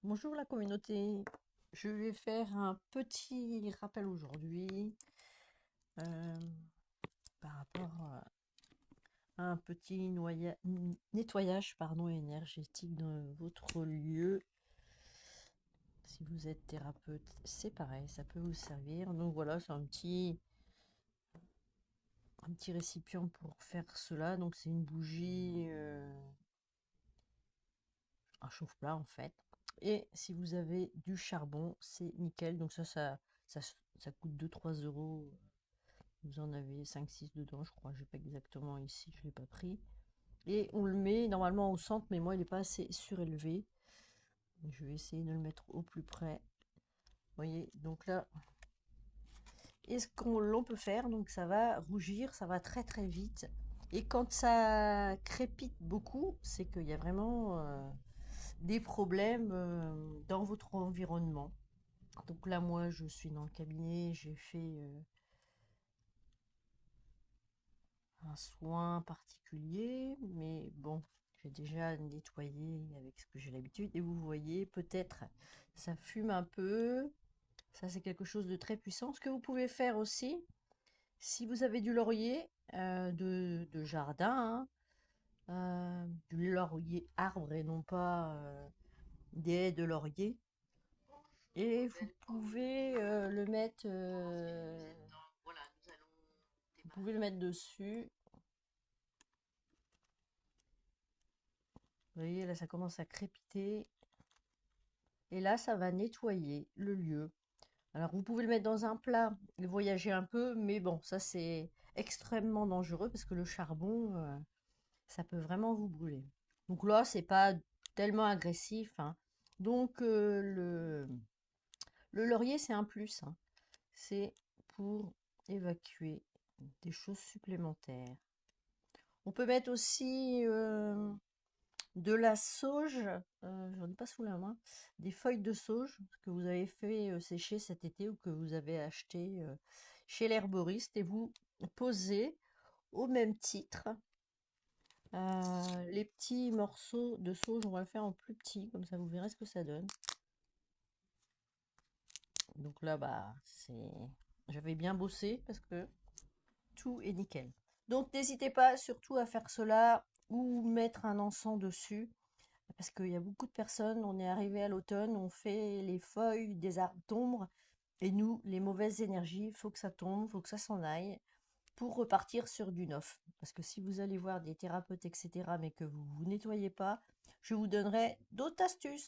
Bonjour la communauté, je vais faire un petit rappel aujourd'hui euh, par rapport à un petit nettoyage énergétique dans votre lieu. Si vous êtes thérapeute, c'est pareil, ça peut vous servir. Donc voilà, c'est un petit récipient pour faire cela. Donc c'est une bougie, un chauffe-plat en fait. Et si vous avez du charbon, c'est nickel. Donc ça coûte 2-3 euros. Vous en avez 5-6 dedans, je crois. Je n'ai pas exactement ici, je ne l'ai pas pris. Et on le met normalement au centre, mais moi, il n'est pas assez surélevé. Je vais essayer de le mettre au plus près. Vous voyez, donc là, et ce qu'on l'on peut faire, donc ça va rougir, ça va très très vite. Et quand ça crépite beaucoup, c'est qu'il y a vraiment des problèmes dans votre environnement. Donc là, moi, je suis dans le cabinet, j'ai fait un soin particulier, mais bon, j'ai déjà nettoyé avec ce que j'ai l'habitude. Et vous voyez, peut-être ça fume un peu. Ça, c'est quelque chose de très puissant. Ce que vous pouvez faire aussi, si vous avez du laurier de jardin, du laurier arbre et non pas des haies de laurier, et vous pouvez le mettre, vous pouvez le mettre dessus. Vous voyez, là, ça commence à crépiter. Et là, ça va nettoyer le lieu. Alors, vous pouvez le mettre dans un plat et voyager un peu, mais bon, ça, c'est extrêmement dangereux parce que le charbon, ça peut vraiment vous brûler. Donc là, c'est pas tellement agressif, hein. Donc, le laurier, c'est un plus, hein. C'est pour évacuer des choses supplémentaires. On peut mettre aussi de la sauge, j'en ai pas sous la main, des feuilles de sauge que vous avez fait sécher cet été ou que vous avez acheté chez l'herboriste et vous posez au même titre les petits morceaux de sauge. On va le faire en plus petit, comme ça vous verrez ce que ça donne. Donc là, bah, j'avais bien bossé parce que tout est nickel. Donc n'hésitez pas surtout à faire cela ou mettre un encens dessus. Parce qu'il y a beaucoup de personnes, on est arrivé à l'automne, on fait les feuilles des arbres tombent, et nous, les mauvaises énergies, il faut que ça tombe, il faut que ça s'en aille, pour repartir sur du neuf. Parce que si vous allez voir des thérapeutes, etc., mais que vous ne nettoyez pas, je vous donnerai d'autres astuces.